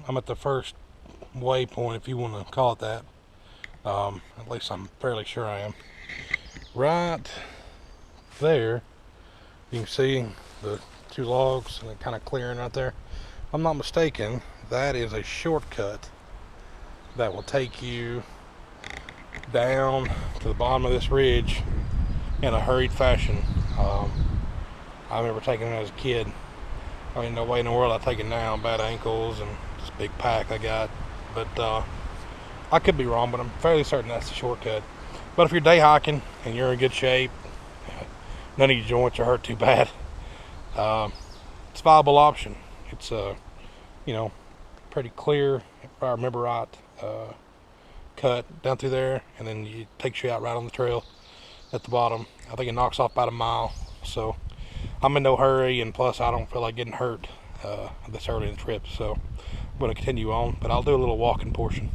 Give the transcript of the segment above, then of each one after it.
I'm at the first waypoint, if you want to call it that. At least I'm fairly sure I am. Right there, you can see the two logs and kind of clearing right there. If I'm not mistaken, that is a shortcut that will take you down to the bottom of this ridge in a hurried fashion. I remember taking it as a kid. I mean, no way in the world I'd take it now. Bad ankles and this big pack I got. But I could be wrong, but I'm fairly certain that's the shortcut. But if you're day hiking and you're in good shape, none of your joints are hurt too bad, it's a viable option. It's you know, pretty clear, if I remember right, cut down through there, and then it takes you out right on the trail at the bottom. I think it knocks off about a mile. So I'm in no hurry, and plus I don't feel like getting hurt this early in the trip, so I'm going to continue on, but I'll do a little walking portion.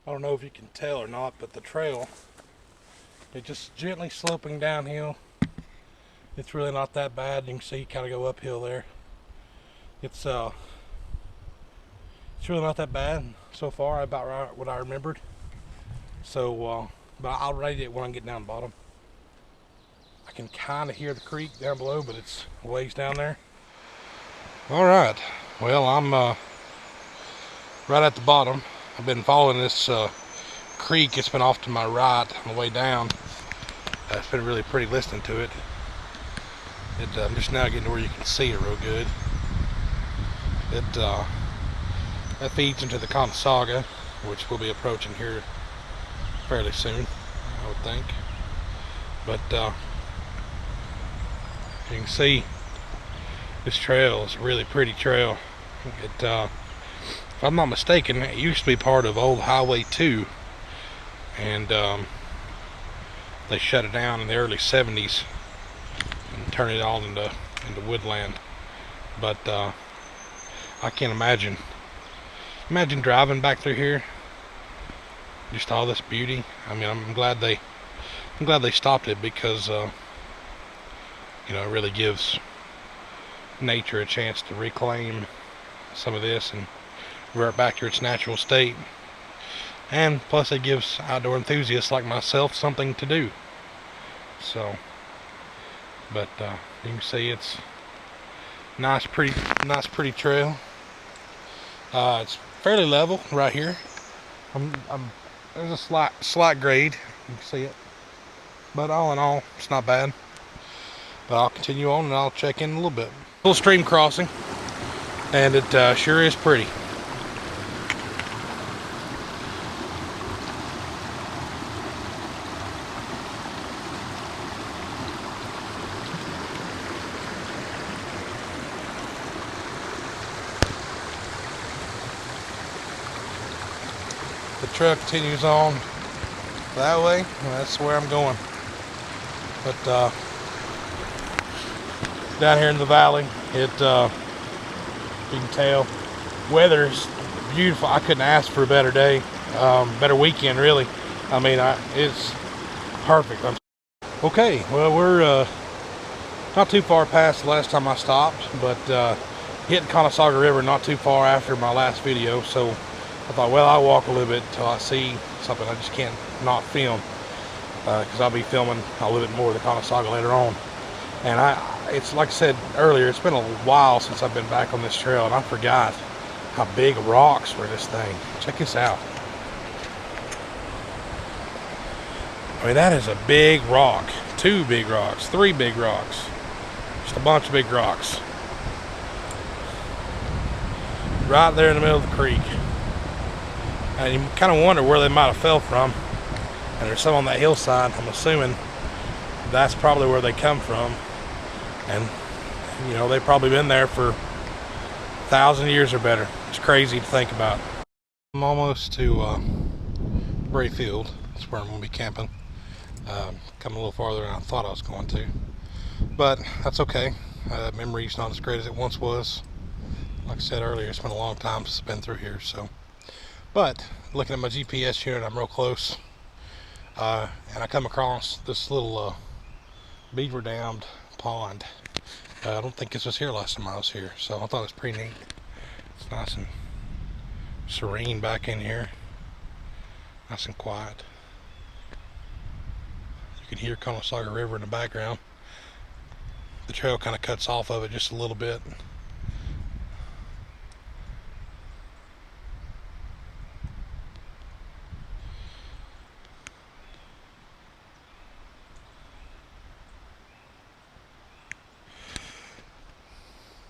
I don't know if you can tell or not, but the trail, it's just gently sloping downhill. It's really not that bad. You can see kind of go uphill there. It's really not that bad so far, about right what I remembered. So, but I'll rate it when I get down the bottom. I can kind of hear the creek down below, but it's a ways down there. All right, well, I'm right at the bottom. I've been following this creek. It's been off to my right on the way down. It's been really pretty listening to it. I'm just now getting to where you can see it real good. That feeds into the Cohutta, which we'll be approaching here fairly soon, I would think. But you can see this trail is a really pretty trail. If I'm not mistaken, it used to be part of old Highway 2, and they shut it down in the early 70s and turned it all into woodland. But I can't imagine driving back through here, just all this beauty. I mean, I'm glad they stopped it, because you know, it really gives nature a chance to reclaim some of this and revert back to its natural state. And plus it gives outdoor enthusiasts like myself something to do. So, but you can see it's nice pretty trail. It's fairly level right here. There's a slight grade, you can see it, but all in all it's not bad. But I'll continue on and I'll check in a little bit. Little stream crossing, and it sure is pretty. The trail continues on that way, and that's where I'm going. But down here in the valley, You can tell. Weather's beautiful. I couldn't ask for a better day, better weekend really. I mean, it's perfect. Okay, well, we're not too far past the last time I stopped, but hit the Cohutta River not too far after my last video, so I thought, well, I'll walk a little bit until I see something I just can't not film, because I'll be filming a little bit more of the Cohutta later on. And it's like I said earlier, it's been a while since I've been back on this trail, and I forgot how big rocks were this thing. Check this out. I mean, that is a big rock. 2 big rocks, 3 big rocks. Just a bunch of big rocks. Right there in the middle of the creek. And you kind of wonder where they might have fell from. And there's some on that hillside. I'm assuming that's probably where they come from. And, you know, they've probably been there for 1,000 years or better. It's crazy to think about. I'm almost to Bray Field. That's where I'm going to be camping. Coming a little farther than I thought I was going to. But that's okay. Memory's not as great as it once was. Like I said earlier, it's been a long time since I've been through here. So, but looking at my GPS unit, I'm real close. And I come across this little beaver dammed pond. I don't think this was here last time I was here, so I thought it was pretty neat. It's nice and serene back in here. Nice and quiet. You can hear Cohutta River in the background. The trail kind of cuts off of it just a little bit.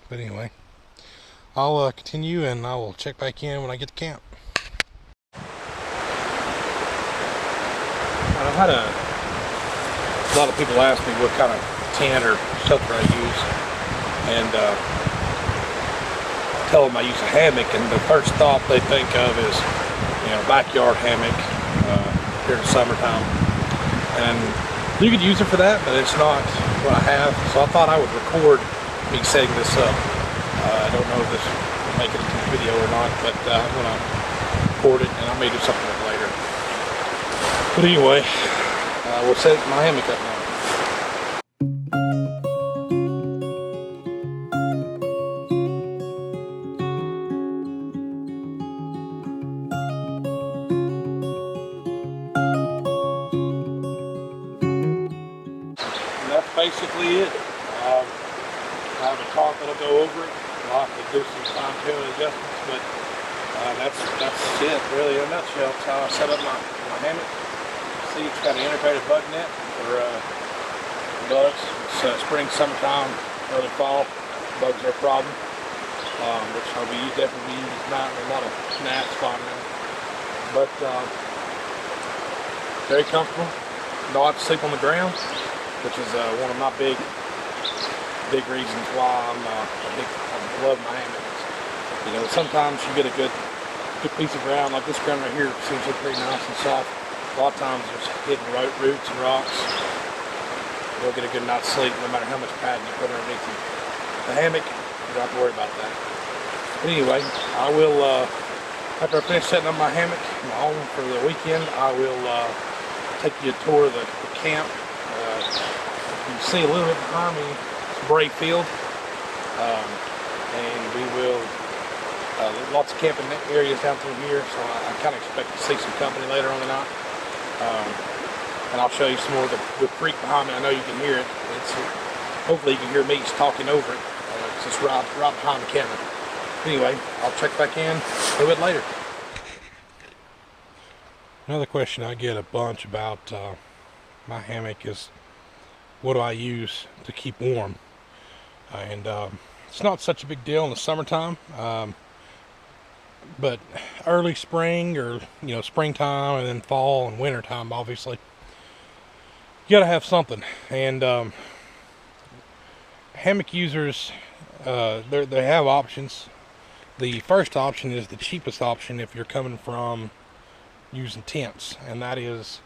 But anyway, I'll continue, and I will check back in when I get to camp. I've had a lot of people ask me what kind of tent or shelter I use, and I tell them I use a hammock, and the first thought they think of is, you know, backyard hammock here in the summertime. And you could use it for that, but it's not what I have, so I thought I would record me setting this up. I don't know if this will make it into the video or not, but I'm going to record it, and I may do something with it later. But anyway, we'll set my hammock up now. And that's basically it. I have a tarp that'll go over it. I'll have to do some fine-tuning adjustments, but that's it really in a nutshell. That's how I set up my hammock. See, it's got an integrated bug net for bugs. It's spring, summertime, early fall. Bugs are a problem, which I'll be definitely be using tonight. A lot of gnats spawning in. But very comfortable. Don't have to sleep on the ground, which is one of my big reasons why I love my hammocks. You know, sometimes you get a good piece of ground, like this ground right here seems to be pretty nice and soft. A lot of times there's hidden roots and rocks. You'll get a good night's sleep no matter how much padding you put underneath you. The hammock, you don't have to worry about that. But anyway, I will, after I finish setting up my hammock, my home for the weekend, I will take you a tour of the camp. You can see a little bit behind me, Bray Field, and we will lots of camping areas down through here, so I kind of expect to see some company later on tonight. And I'll show you some more of the creek behind me. I know you can hear it. Hopefully you can hear me talking over it. It's just right behind the camera. Anyway, I'll check back in a little bit later. Another question I get a bunch about my hammock is, what do I use to keep warm? And it's not such a big deal in the summertime, but early spring, or springtime, and then fall and winter time, obviously you gotta have something. And hammock users, they have options. The first option is the cheapest option if you're coming from using tents, and that is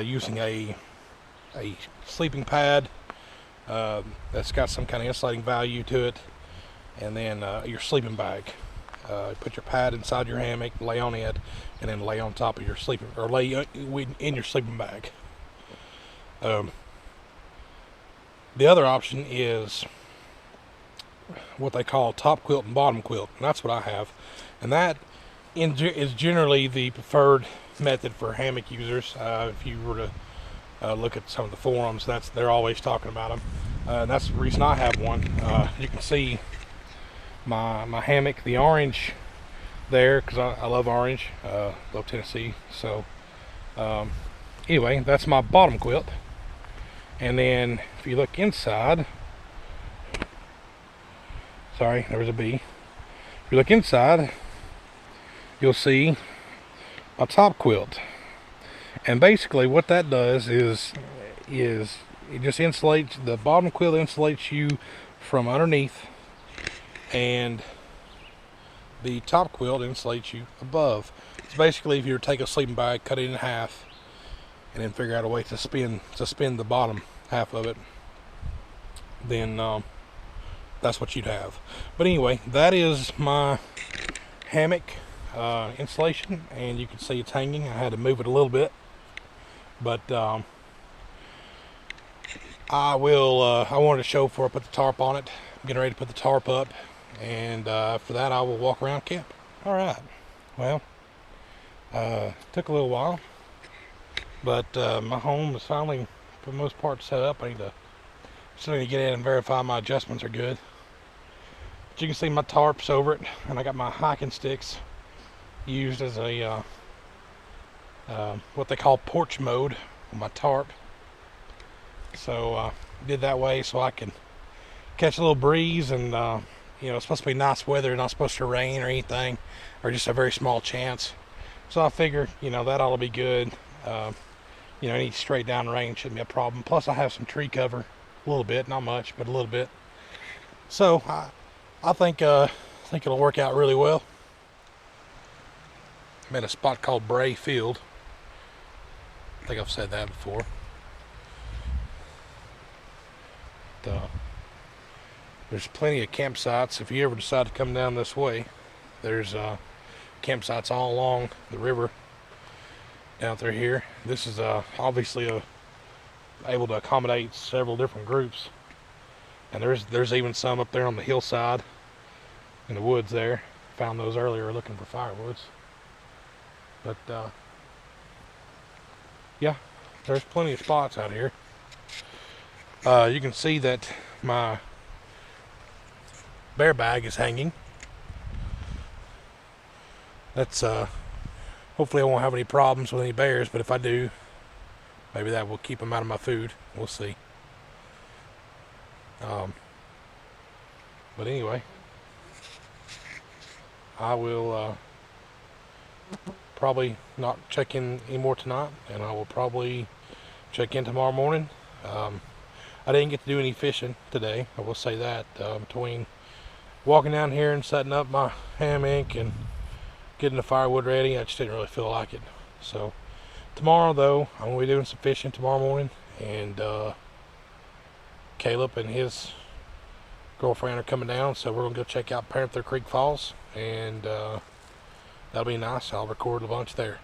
using a sleeping pad that's got some kind of insulating value to it, and then your sleeping bag. Put your pad inside your hammock, lay on it, and then lay on top of your sleeping, or lay in your sleeping bag. The other option is what they call top quilt and bottom quilt, and that's what I have, and that is generally the preferred method for hammock users. If you were to look at some of the forums, they're always talking about them, and that's the reason I have one. You can see my hammock, the orange there, because I love orange, love Tennessee. So anyway, that's my bottom quilt. And then if you look inside, sorry, there was a bee. If you look inside, you'll see my top quilt. And basically what that does is it just insulates, the bottom quilt insulates you from underneath, and the top quilt insulates you above. It's basically, if you were to take a sleeping bag, cut it in half, and then figure out a way to spin the bottom half of it, then that's what you'd have. But anyway, that is my hammock insulation, and you can see it's hanging. I had to move it a little bit, but I wanted to show before I put the tarp on it. I'm getting ready to put the tarp up, and for that I will walk around camp. Alright, well, took a little while, but my home is finally, for the most part, set up. I still need to get in and verify my adjustments are good. But you can see my tarps over it, and I got my hiking sticks used as a what they call porch mode on my tarp. So did that way so I can catch a little breeze, and you know, it's supposed to be nice weather, not supposed to rain or anything, or just a very small chance. So I figure, you know, that ought to be good. You know, any straight down rain shouldn't be a problem. Plus I have some tree cover, a little bit, not much, but a little bit. So I think it'll work out really well. I'm at a spot called Bray Field. I think I've said that before. There's plenty of campsites. If you ever decide to come down this way, there's campsites all along the river down through here. This is obviously able to accommodate several different groups, and there's even some up there on the hillside in the woods there. Found those earlier looking for firewoods. But yeah, there's plenty of spots out here. You can see that my bear bag is hanging. That's hopefully I won't have any problems with any bears, but if I do, maybe that will keep them out of my food. We'll see. But anyway, I will probably not check in anymore tonight, and I will probably check in tomorrow morning. I didn't get to do any fishing today, I will say that. Between walking down here and setting up my hammock and getting the firewood ready, I just didn't really feel like it. So tomorrow, though, I'm going to be doing some fishing tomorrow morning, and Caleb and his girlfriend are coming down, so we're going to go check out Panther Creek Falls, and that'll be nice. I'll record a bunch there.